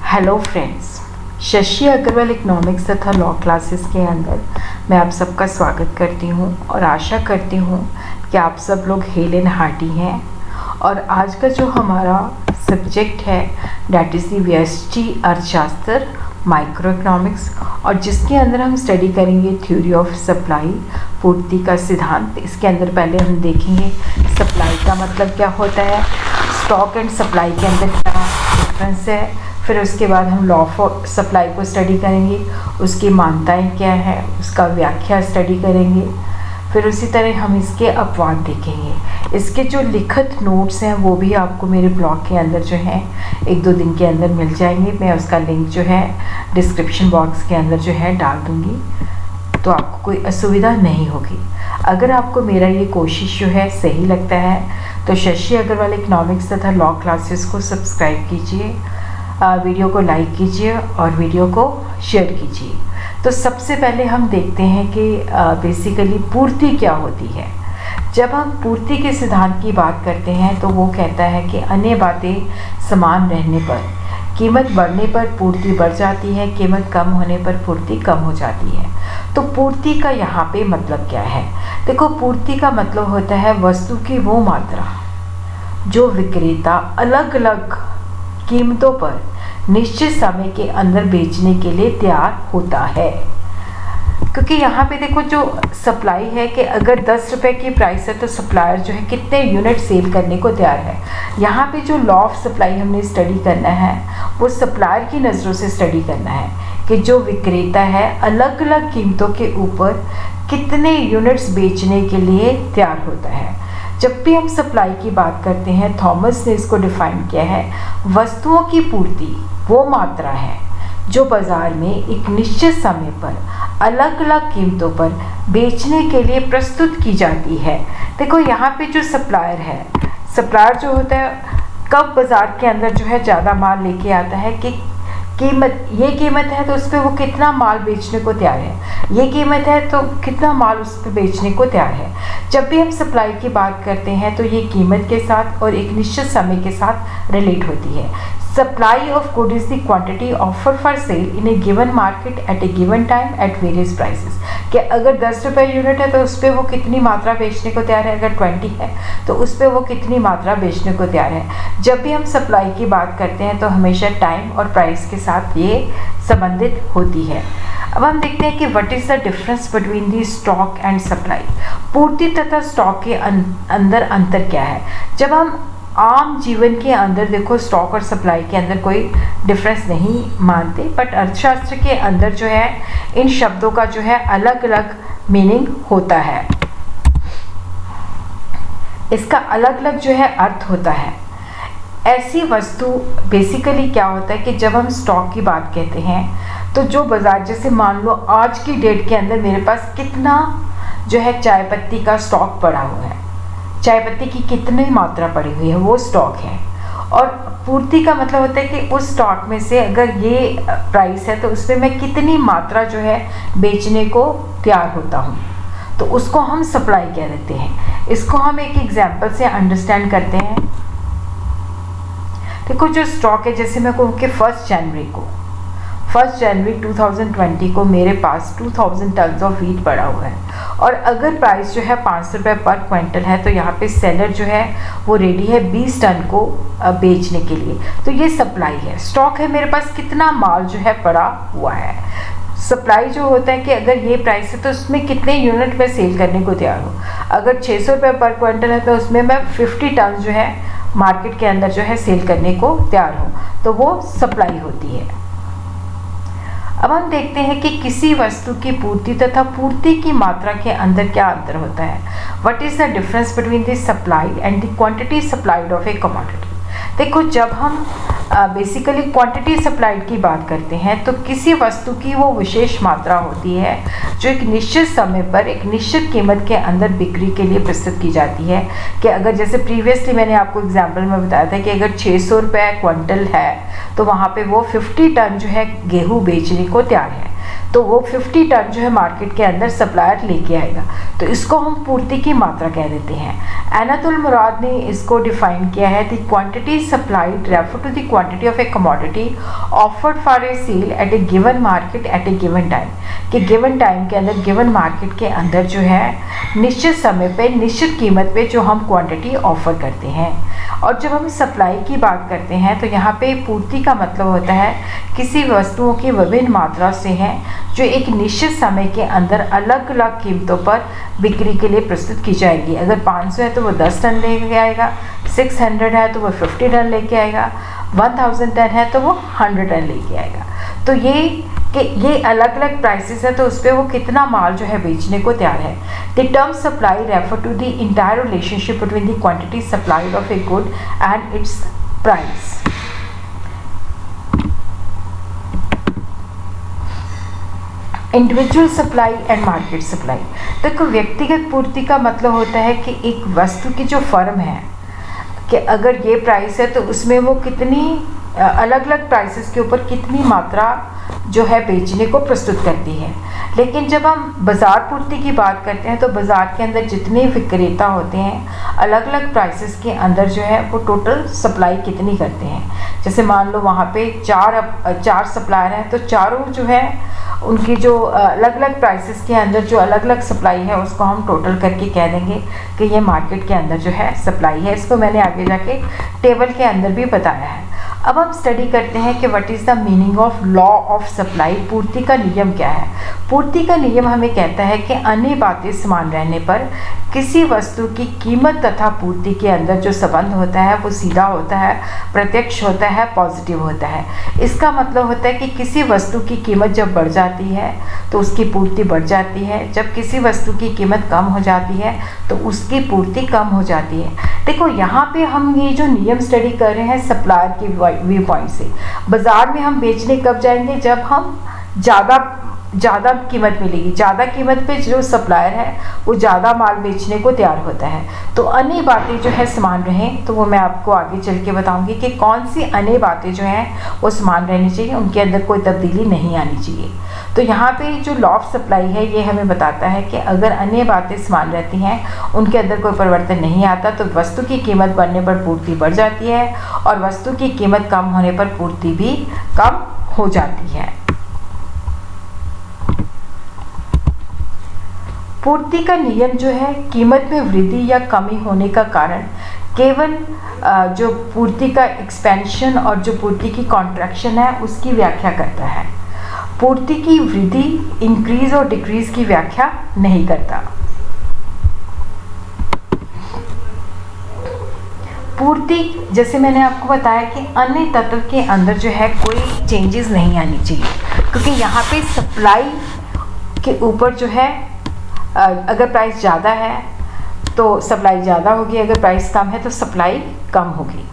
Hello friends, Shashi Agarwal economics तथा law classes के अंदर मैं आप सबका स्वागत करती हूं और आशा करती हूं कि आप सब लोग हेल एंड हार्टी हैं। और आज का जो हमारा सब्जेक्ट है डैट इज़ दी व्यष्टि अर्थशास्त्र माइक्रो इकोनॉमिक्स, और जिसके अंदर हम स्टडी करेंगे थ्योरी ऑफ सप्लाई, पूर्ति का सिद्धांत। इसके अंदर पहले हम देखेंगे सप्लाई का मतलब क्या होता है, स्टॉक एंड सप्लाई के अंदर क्या डिफरेंस है। फिर उसके बाद हम लॉ ऑफ सप्लाई को स्टडी करेंगे, उसकी मान्यताएं क्या है, उसका व्याख्या स्टडी करेंगे। फिर उसी तरह हम इसके अपवाद देखेंगे। इसके जो लिखित नोट्स हैं वो भी आपको मेरे ब्लॉग के अंदर जो है 1-2 दिन के अंदर मिल जाएंगे। मैं उसका लिंक जो है डिस्क्रिप्शन बॉक्स के अंदर जो है डाल दूँगी, तो आपको कोई असुविधा नहीं होगी। अगर आपको मेरा ये कोशिश जो है सही लगता है तो शशि अग्रवाल इकोनॉमिक्स तथा लॉ क्लासेस को सब्सक्राइब कीजिए, वीडियो को लाइक कीजिए और वीडियो को शेयर कीजिए। तो सबसे पहले हम देखते हैं कि बेसिकली पूर्ति क्या होती है। जब हम पूर्ति के सिद्धांत की बात करते हैं तो वो कहता है कि अन्य बातें समान रहने पर कीमत बढ़ने पर पूर्ति बढ़ जाती है, कीमत कम होने पर पूर्ति कम हो जाती है। तो पूर्ति का यहाँ पे मतलब क्या है? देखो, पूर्ति का मतलब होता है वस्तु की वो मात्रा जो विक्रेता अलग अलग कीमतों पर निश्चित समय के अंदर बेचने के लिए तैयार होता है। क्योंकि यहाँ पे देखो जो सप्लाई है कि अगर 10 रुपए की प्राइस है तो सप्लायर जो है कितने यूनिट सेल करने को तैयार है। यहाँ पे जो लॉ ऑफ सप्लाई हमने स्टडी करना है वो सप्लायर की नज़रों से स्टडी करना है कि जो विक्रेता है अलग अलग कीमतों के ऊपर कितने यूनिट्स बेचने के लिए तैयार होता है। जब भी हम सप्लाई की बात करते हैं, थॉमस ने इसको डिफाइन किया है, वस्तुओं की पूर्ति वो मात्रा है जो बाज़ार में एक निश्चित समय पर अलग अलग कीमतों पर बेचने के लिए प्रस्तुत की जाती है। देखो यहाँ पे जो सप्लायर है, सप्लायर जो होता है कब बाज़ार के अंदर जो है ज़्यादा माल लेके आता है कि ये कीमत है तो उस पर वो कितना माल बेचने को तैयार है, ये कीमत है तो कितना माल उस पर बेचने को तैयार है। जब भी हम सप्लाई की बात करते हैं तो ये कीमत के साथ और एक निश्चित समय के साथ रिलेट होती है। Supply of good is the quantity offer for sale in A given market at a given time at various prices. कि अगर 10 रुपये यूनिट है तो उस पर वो कितनी मात्रा बेचने को तैयार है, अगर 20 है तो उस पर वो कितनी मात्रा बेचने को तैयार है। जब भी हम सप्लाई की बात करते हैं तो हमेशा टाइम और प्राइस के साथ ये संबंधित होती है। अब हम देखते हैं कि what is the difference between the stock and supply. पूर्ति तथा स्टॉक के अंदर अंतर क्या है? जब हम आम जीवन के अंदर देखो स्टॉक और सप्लाई के अंदर कोई डिफरेंस नहीं मानते, बट अर्थशास्त्र के अंदर जो है इन शब्दों का जो है अलग अलग मीनिंग होता है, इसका अलग अलग जो है अर्थ होता है। ऐसी वस्तु बेसिकली क्या होता है कि जब हम स्टॉक की बात कहते हैं तो जो बाज़ार, जैसे मान लो आज की डेट के अंदर मेरे पास कितना जो है चाय पत्ती का स्टॉक पड़ा हुआ है, चाय पत्ती की कितनी मात्रा पड़ी हुई है, वो स्टॉक है। और पूर्ति का मतलब होता है कि उस स्टॉक में से अगर ये प्राइस है तो उसमें मैं कितनी मात्रा जो है बेचने को तैयार होता हूँ, तो उसको हम सप्लाई कह देते हैं। इसको हम एक एग्जांपल से अंडरस्टैंड करते हैं। देखो जो स्टॉक है, जैसे मैं कहूँ कि 1 जनवरी 2020 को मेरे पास 2000 टन ऑफ व्हीट पड़ा हुआ है, और अगर प्राइस जो है 500 रुपये पर क्विंटल है तो यहाँ पे सेलर जो है वो रेडी है 20 टन को बेचने के लिए। तो ये सप्लाई है। स्टॉक है मेरे पास कितना माल जो है पड़ा हुआ है। सप्लाई जो होता है कि अगर ये प्राइस है तो उसमें कितने यूनिट में सेल करने को तैयार हो। अगर 600 रुपये पर क्विंटल है तो उसमें मैं 50 टन जो है मार्केट के अंदर जो है सेल करने को तैयार हूँ, तो वो सप्लाई होती है। अब हम देखते हैं कि किसी वस्तु की पूर्ति तथा पूर्ति की मात्रा के अंदर क्या अंतर होता है। What is the difference between the supply and the quantity supplied of a commodity. देखो जब हम बेसिकली क्वांटिटी सप्लाइड की बात करते हैं तो किसी वस्तु की वो विशेष मात्रा होती है जो एक निश्चित समय पर एक निश्चित कीमत के अंदर बिक्री के लिए प्रस्तुत की जाती है। कि अगर जैसे प्रीवियसली मैंने आपको एग्जांपल में बताया था कि अगर 600 रुपये क्विंटल है तो वहाँ पे वो 50 टन जो है गेहूँ बेचने को तैयार है। तो वो 50 टन जो है मार्केट के अंदर सप्लायर लेके आएगा, तो इसको हम पूर्ति की मात्रा कह देते हैं। एनातुल मुराद ने इसको डिफाइन किया है, the quantity supplied refer to the quantity of a commodity offered for a sale at a given market at a given time, कि गिवन टाइम के अंदर गिवन मार्केट के अंदर जो है निश्चित समय पे निश्चित कीमत पे जो हम क्वांटिटी ऑफर करते हैं। और जब हम सप्लाई की बात करते हैं तो यहाँ पे पूर्ति का मतलब होता है किसी वस्तुओं की विभिन्न मात्रा से है जो एक निश्चित समय के अंदर अलग अलग कीमतों पर बिक्री के लिए प्रस्तुत की जाएगी। अगर 500 है तो वो 10 टन लेके आएगा, 600 है तो वो 50 टन लेके आएगा, 1000 टन है तो वो 100 टन लेके आएगा। तो ये अलग अलग प्राइसेस है, तो उस पर वो कितना माल जो है बेचने को तैयार है। The term supply refer to the entire relationship between the quantity supplied of a good and its price. Individual supply and market supply. देखो, व्यक्तिगत पूर्ति का मतलब होता है कि एक वस्तु की जो फर्म है कि अगर ये प्राइस है तो उसमें वो कितनी अलग अलग प्राइसेस के ऊपर कितनी मात्रा जो है बेचने को प्रस्तुत करती है। लेकिन जब हम बाज़ार पूर्ति की बात करते हैं तो बाज़ार के अंदर जितने विक्रेता होते हैं अलग अलग प्राइसेस के अंदर जो है वो टोटल सप्लाई कितनी करते हैं। जैसे मान लो वहाँ पे चार सप्लायर हैं, तो चारों जो है उनकी जो अलग अलग प्राइसेस के अंदर जो अलग अलग सप्लाई है उसको हम टोटल करके कह देंगे कि ये मार्केट के अंदर जो है सप्लाई है। इसको मैंने आगे जाके टेबल के अंदर भी बताया है। अब हम स्टडी करते हैं कि what is the meaning of law of supply. पूर्ति का नियम क्या है? पूर्ति का नियम हमें कहता है कि अन्य बातें समान रहने पर किसी वस्तु की कीमत तथा पूर्ति के अंदर जो संबंध होता है वो सीधा होता है, प्रत्यक्ष होता है, पॉजिटिव होता है। इसका मतलब होता है कि किसी वस्तु की कीमत जब बढ़ जाती है तो उसकी पूर्ति बढ़ जाती है, जब किसी वस्तु की कीमत कम हो जाती है तो उसकी पूर्ति कम हो जाती है। देखो, यहाँ पे हम ये जो नियम स्टडी कर रहे हैं सप्लायर के व्यू पॉइंट से। बाज़ार में हम बेचने कब जाएंगे? जब हम ज़्यादा कीमत मिलेगी, ज़्यादा कीमत पे जो सप्लायर है वो ज़्यादा माल बेचने को तैयार होता है। तो अन्य बातें जो है समान रहें, तो वो मैं आपको आगे चल के बताऊंगी कि कौन सी अन्य बातें जो हैं वो समान रहनी चाहिए, उनके अंदर कोई तब्दीली नहीं आनी चाहिए। तो यहाँ पे जो लॉ ऑफ सप्लाई है ये हमें बताता है कि अगर अन्य बातें समान रहती हैं, उनके अंदर कोई परिवर्तन नहीं आता, तो वस्तु की कीमत बढ़ने पर पूर्ति बढ़ जाती है और वस्तु की कीमत कम होने पर पूर्ति भी कम हो जाती है। पूर्ति का नियम जो है कीमत में वृद्धि या कमी होने का कारण केवल जो पूर्ति का एक्सपेंशन और जो पूर्ति की कॉन्ट्रैक्शन है उसकी व्याख्या करता है। पूर्ति की वृद्धि इंक्रीज और डिक्रीज की व्याख्या नहीं करता। पूर्ति, जैसे मैंने आपको बताया कि अन्य तत्व के अंदर जो है कोई चेंजेस नहीं आनी चाहिए, क्योंकि यहाँ पे सप्लाई के ऊपर जो है अगर प्राइस ज़्यादा है तो सप्लाई ज़्यादा होगी, अगर प्राइस कम है तो सप्लाई कम होगी।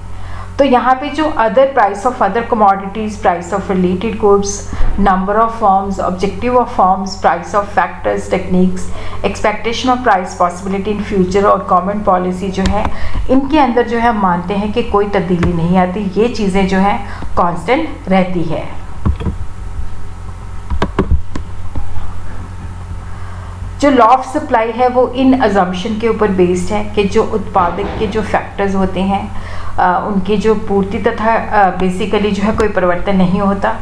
तो यहाँ पे जो other price of other commodities, price of related goods, number of forms, objective of forms, price of factors, techniques, expectation of price, possibility in future और गवर्नमेंट पॉलिसी जो है, इनके अंदर जो है हम मानते हैं कि कोई तब्दीली नहीं आती, ये चीज़ें जो हैं कांस्टेंट रहती है। जो लॉ ऑफ सप्लाई है वो इन अजम्पशन के ऊपर बेस्ड है कि जो उत्पादक के जो फैक्टर्स होते हैं उनकी जो पूर्ति तथा बेसिकली जो है कोई परिवर्तन नहीं होता,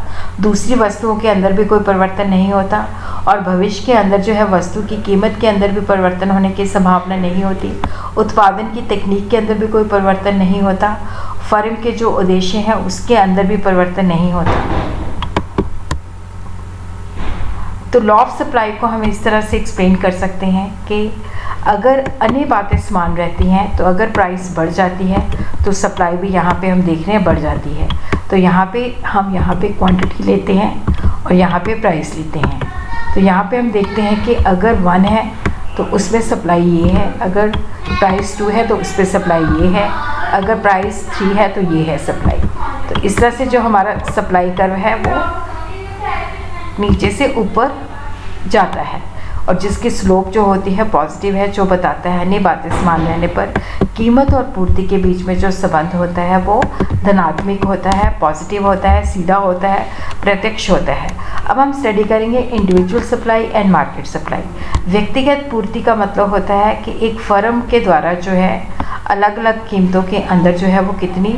दूसरी वस्तुओं के अंदर भी कोई परिवर्तन नहीं होता और भविष्य के अंदर जो है वस्तु की कीमत के अंदर भी परिवर्तन होने की संभावना नहीं होती, उत्पादन की तकनीक के अंदर भी कोई परिवर्तन नहीं होता, फर्म के जो उद्देश्य हैं उसके अंदर भी परिवर्तन नहीं होता। तो लॉ ऑफ सप्लाई को हम इस तरह से एक्सप्लेन कर सकते हैं कि अगर अन्य बातें समान रहती हैं तो अगर प्राइस बढ़ जाती है तो सप्लाई भी यहाँ पे हम देख रहे हैं बढ़ जाती है। तो यहाँ पे क्वांटिटी लेते हैं और यहाँ पे प्राइस लेते हैं। तो यहाँ पे हम देखते हैं कि अगर 1 है तो उसमें सप्लाई ये है, अगर प्राइस 2 है तो उस पर सप्लाई ये है, अगर प्राइस 3 है तो ये है सप्लाई। तो इस तरह से जो हमारा सप्लाई कर्व है वो नीचे से ऊपर जाता है। और जिसकी स्लोप जो होती है पॉजिटिव है, जो बताता है अन्य बातें समान रहने पर कीमत और पूर्ति के बीच में जो संबंध होता है वो धनात्मक होता है, पॉजिटिव होता है, सीधा होता है, प्रत्यक्ष होता है। अब हम स्टडी करेंगे individual supply and market supply. व्यक्तिगत पूर्ति का मतलब होता है कि एक फर्म के द्वारा जो है अलग अलग कीमतों के अंदर जो है वो कितनी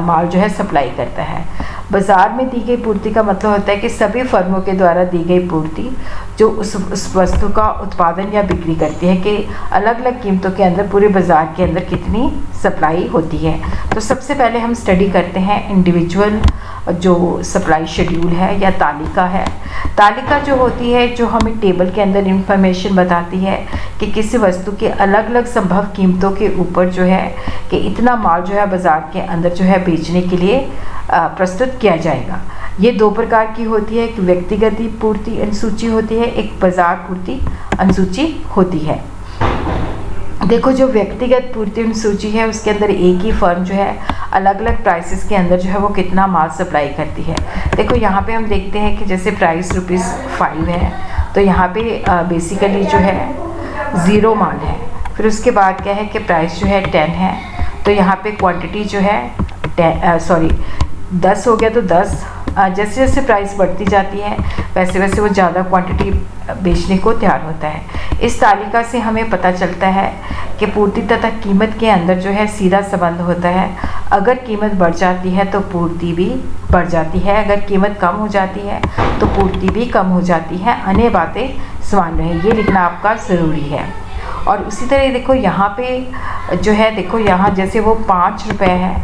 माल जो है सप्लाई करता है। बाज़ार में दी गई पूर्ति का मतलब होता है कि सभी फर्मों के द्वारा दी गई पूर्ति जो उस वस्तु का उत्पादन या बिक्री करती है कि अलग अलग कीमतों के अंदर पूरे बाज़ार के अंदर कितनी सप्लाई होती है। तो सबसे पहले हम स्टडी करते हैं इंडिविजुअल जो सप्लाई शेड्यूल है या तालिका है। तालिका जो होती है जो हमें टेबल के अंदर इंफॉर्मेशन बताती है कि किसी वस्तु के अलग अलग संभव कीमतों के ऊपर जो है कि इतना माल जो है बाज़ार के अंदर जो है बेचने के लिए प्रस्तुत किया जाएगा। ये दो प्रकार की होती है, एक व्यक्तिगत पूर्ति अनुसूची होती है, एक बाजार पूर्ति अनुसूची होती है। देखो जो व्यक्तिगत पूर्ति अनुसूची है उसके अंदर एक ही फर्म जो है अलग अलग प्राइसेस के अंदर जो है वो कितना माल सप्लाई करती है। देखो यहाँ पे हम देखते हैं कि जैसे प्राइस ₹5 है तो यहाँ पे बेसिकली जो है 0 माल है। फिर उसके बाद क्या है कि प्राइस जो है 10 है तो यहाँ पे क्वांटिटी जो है 10 हो गया तो 10। जैसे जैसे प्राइस बढ़ती जाती है वैसे वैसे वो ज़्यादा क्वांटिटी बेचने को तैयार होता है। इस तालिका से हमें पता चलता है कि पूर्ति तथा कीमत के अंदर जो है सीधा संबंध होता है। अगर कीमत बढ़ जाती है तो पूर्ति भी बढ़ जाती है, अगर कीमत कम हो जाती है तो पूर्ति भी कम हो जाती है। अन्य बातें समान रहे, ये लिखना आपका ज़रूरी है। और उसी तरह देखो यहाँ पे जो है, देखो यहाँ जैसे वो ₹5 है,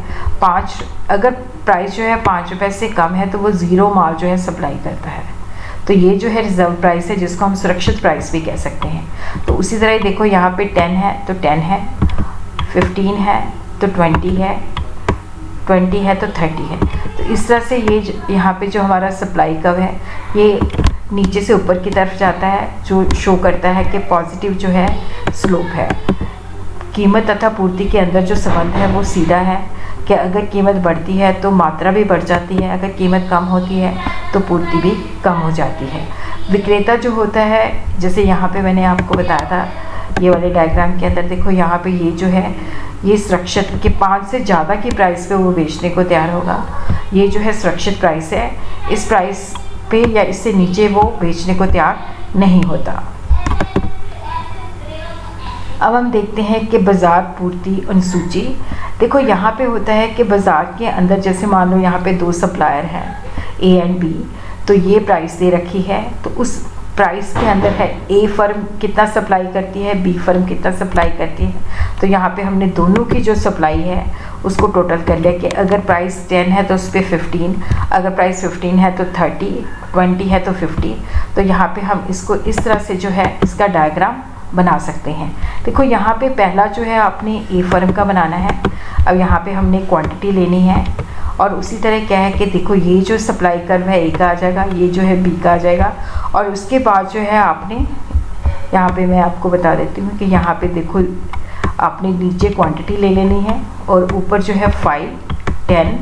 अगर प्राइस जो है ₹5 से कम है तो वो 0 माल जो है सप्लाई करता है। तो ये जो है रिजर्व प्राइस है जिसको हम सुरक्षित प्राइस भी कह सकते हैं। तो उसी तरह देखो यहाँ पे 10 है तो 10 है, 15 है तो 20 है, 20 है तो 30 है। तो इस तरह से ये यहाँ पे जो हमारा सप्लाई कर्व है ये नीचे से ऊपर की तरफ जाता है, जो शो करता है कि पॉजिटिव जो है स्लोप है। कीमत तथा पूर्ति के अंदर जो संबंध है वो सीधा है कि अगर कीमत बढ़ती है तो मात्रा भी बढ़ जाती है, अगर कीमत कम होती है तो पूर्ति भी कम हो जाती है। विक्रेता जो होता है, जैसे यहाँ पे मैंने आपको बताया था ये वाले डायग्राम के अंदर, देखो यहाँ पे ये जो है ये सुरक्षित कि 5 से ज़्यादा की प्राइस पे वो बेचने को तैयार होगा। ये जो है सुरक्षित प्राइस है, इस प्राइस पे या इससे नीचे वो बेचने को तैयार नहीं होता। अब हम देखते हैं कि बाज़ार पूर्ति अनुसूची। देखो यहाँ पे होता है कि बाज़ार के अंदर जैसे मान लो यहाँ पे 2 सप्लायर हैं A एंड B, तो ये प्राइस दे रखी है तो उस प्राइस के अंदर है A फर्म कितना सप्लाई करती है, B फर्म कितना सप्लाई करती है। तो यहाँ पे हमने दोनों की जो सप्लाई है उसको टोटल कर लिया कि अगर प्राइस 10 है तो उस पर 15, अगर प्राइस 15 है तो 30, 20 है तो 50। तो यहाँ पे हम इसको इस तरह से जो है इसका डायग्राम बना सकते हैं। देखो यहाँ पे पहला जो है आपने A फर्म का बनाना है। अब यहाँ पे हमने क्वांटिटी लेनी है और उसी तरह क्या है कि देखो ये जो सप्लाई कर्व है A का आ जाएगा, ये जो है B का आ जाएगा। और उसके बाद जो है आपने यहाँ पे मैं आपको बता देती हूँ कि यहाँ पे देखो आपने नीचे क्वांटिटी ले लेनी है और ऊपर जो है 5, 10,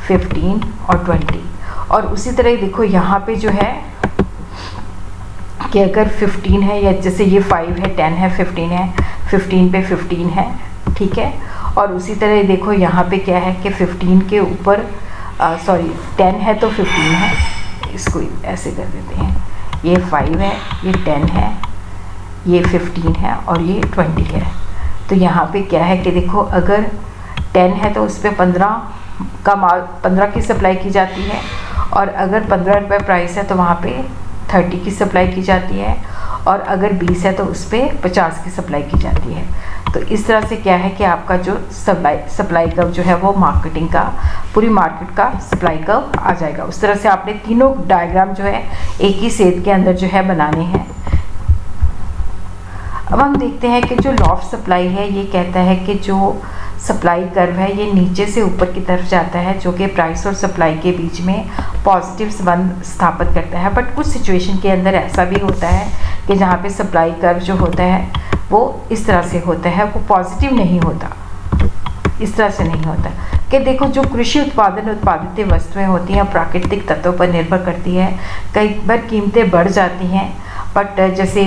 15 और 20। और उसी तरह देखो यहाँ पे जो है कि अगर 15 है या जैसे ये 5 है, 10 है, 15 है, 15 पे 15 है, ठीक है। और उसी तरह देखो यहाँ पे क्या है कि 15 के ऊपर 10 है तो 15 है, इसको ऐसे कर देते हैं, ये 5 है, ये 10 है, ये 15 है और ये 20 है। तो यहाँ पे क्या है कि देखो अगर 10 है तो उस पर 15 का माल 15 की सप्लाई की जाती है और अगर ₹15 प्राइस है तो वहाँ पे 30 की सप्लाई की जाती है और अगर 20 है तो उस पर 50 की सप्लाई की जाती है। तो इस तरह से क्या है कि आपका जो सप्लाई कर्व जो है वो मार्केटिंग का पूरी मार्केट का सप्लाई कर्व आ जाएगा। उस तरह से आपने तीनों डायग्राम जो है एक ही सेट के अंदर जो है बनाने हैं। अब हम देखते हैं कि जो लॉ ऑफ सप्लाई है ये कहता है कि जो सप्लाई कर्व है ये नीचे से ऊपर की तरफ जाता है, जो कि प्राइस और सप्लाई के बीच में पॉजिटिव संबंध स्थापित करता है। बट कुछ सिचुएशन के अंदर ऐसा भी होता है कि जहाँ पे सप्लाई कर्व जो होता है वो इस तरह से होता है, वो पॉजिटिव नहीं होता, इस तरह से नहीं होता। कि देखो जो कृषि उत्पादन उत्पादित वस्तुएं होती हैं प्राकृतिक तत्वों पर निर्भर करती है। कई बार कीमतें बढ़ जाती हैं बट जैसे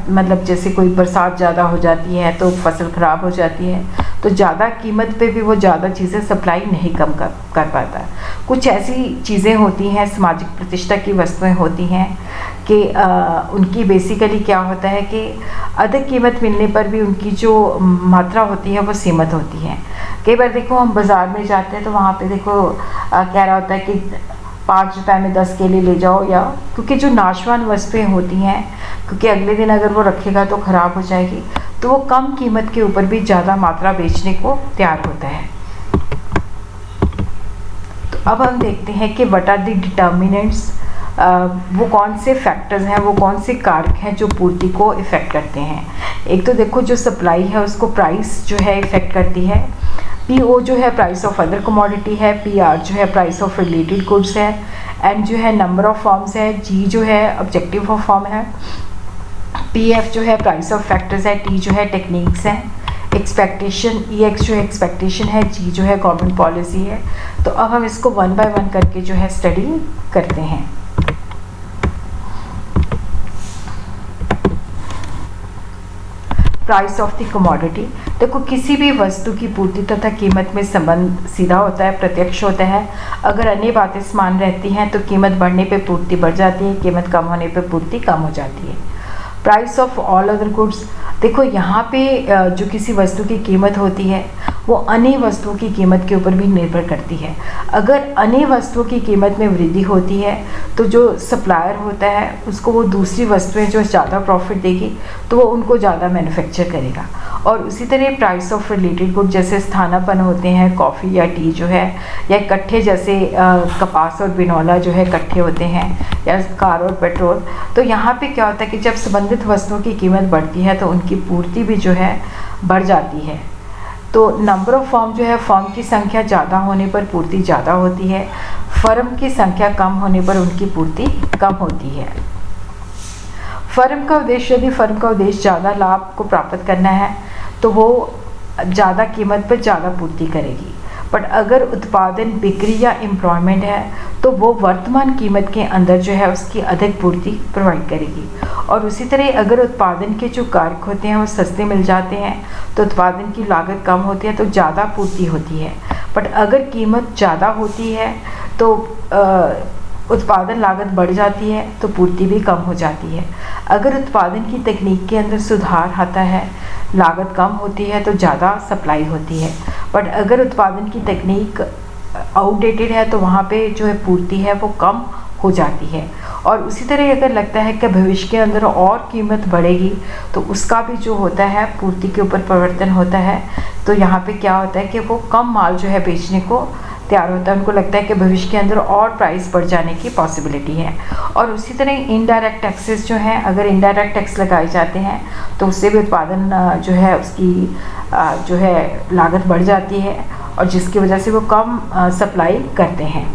मतलब जैसे कोई बरसात ज़्यादा हो जाती है तो फसल ख़राब हो जाती है, तो ज़्यादा कीमत पे भी वो ज़्यादा चीज़ें सप्लाई नहीं कम कर पाता। कुछ ऐसी चीज़ें होती हैं, सामाजिक प्रतिष्ठा की वस्तुएं होती हैं कि उनकी बेसिकली क्या होता है कि अधिक कीमत मिलने पर भी उनकी जो मात्रा होती है वो सीमित होती है। कई बार देखो हम बाज़ार में जाते हैं तो वहाँ पे देखो कह रहा होता है कि 5 रुपए में 10 केले ले जाओ, या क्योंकि जो नाशवान वस्तुएं होती हैं, क्योंकि अगले दिन अगर वो रखेगा तो ख़राब हो जाएगी, तो वो कम कीमत के ऊपर भी ज़्यादा मात्रा बेचने को तैयार होता है। तो अब हम देखते हैं कि व्हाट आर द डिटर्मिनेंट्स, वो कौन से फैक्टर्स हैं, वो कौन से कारक हैं जो पूर्ति को इफ़ेक्ट करते हैं। एक तो देखो जो सप्लाई है उसको प्राइस जो है इफ़ेक्ट करती है। PO जो है प्राइस ऑफ अदर कमोडिटी है, PR जो है प्राइस ऑफ रिलेटेड गुड्स है, N जो है नंबर ऑफ फॉर्म्स है, G जो है ऑब्जेक्टिव ऑफ फॉर्म है, PF जो है प्राइस ऑफ फैक्टर्स है, T जो है टेक्निक्स है, एक्सपेक्टेशन EX जो है एक्सपेक्टेशन है, G जो है गवर्नमेंट पॉलिसी है। तो अब हम इसको वन बाय वन करके जो है स्टडी करते हैं। प्राइस ऑफ द कमोडिटी, देखो किसी भी वस्तु की पूर्ति तथा कीमत में संबंध सीधा होता है, प्रत्यक्ष होता है। अगर अन्य बातें समान रहती हैं तो कीमत बढ़ने पे पूर्ति बढ़ जाती है, कीमत कम होने पे पूर्ति कम हो जाती है। Price of all other goods, देखो यहाँ पे जो किसी वस्तु की कीमत होती है वो अन्य वस्तुओं की कीमत के ऊपर भी निर्भर करती है। अगर अन्य वस्तुओं की कीमत में वृद्धि होती है तो जो सप्लायर होता है उसको वो दूसरी वस्तुएं जो ज़्यादा प्रॉफिट देगी तो वो उनको ज़्यादा मैन्युफैक्चर करेगा। और उसी तरह प्राइस ऑफ रिलेटेड गुड, जैसे स्थानापन्न होते हैं कॉफ़ी या टी जो है, या इकट्ठे जैसे कपास और बिनौला जो है इकट्ठे होते हैं, या कार और पेट्रोल। तो यहाँ पे क्या होता है कि जब संबंधित वस्तुओं की कीमत बढ़ती है तो उनकी पूर्ति भी जो है बढ़ जाती है। तो नंबर ऑफ फर्म जो है, फर्म की संख्या ज़्यादा होने पर पूर्ति ज़्यादा होती है, फर्म की संख्या कम होने पर उनकी पूर्ति कम होती है। फर्म का उद्देश्य, यदि फर्म का उद्देश्य ज़्यादा लाभ को प्राप्त करना है तो वो ज़्यादा कीमत पर ज़्यादा पूर्ति करेगी। बट अगर उत्पादन, बिक्री या एम्प्लॉयमेंट है तो वो वर्तमान कीमत के अंदर जो है उसकी अधिक पूर्ति प्रोवाइड करेगी। और उसी तरह अगर उत्पादन के जो कारक होते हैं वो सस्ते मिल जाते हैं तो उत्पादन की लागत कम होती है तो ज़्यादा पूर्ति होती है। बट अगर कीमत ज़्यादा होती है तो उत्पादन लागत बढ़ जाती है तो पूर्ति भी कम हो जाती है। अगर उत्पादन की तकनीक के अंदर सुधार आता है, लागत कम होती है तो ज़्यादा सप्लाई होती है। बट अगर उत्पादन की तकनीक आउटडेटेड है तो वहाँ पे जो है पूर्ति है वो कम हो जाती है। और उसी तरह अगर लगता है कि भविष्य के अंदर और कीमत बढ़ेगी तो उसका भी जो होता है पूर्ति के ऊपर परिवर्तन होता है। तो यहाँ पे क्या होता है कि वो कम माल जो है बेचने को तैयार होता है, उनको लगता है कि भविष्य के अंदर और प्राइस बढ़ जाने की पॉसिबिलिटी है। और उसी तरह इनडायरेक्ट टैक्सेस जो हैं, अगर इनडायरेक्ट टैक्स लगाए जाते हैं तो उससे भी उत्पादन जो है उसकी जो है लागत बढ़ जाती है और जिसकी वजह से वो कम सप्लाई करते हैं।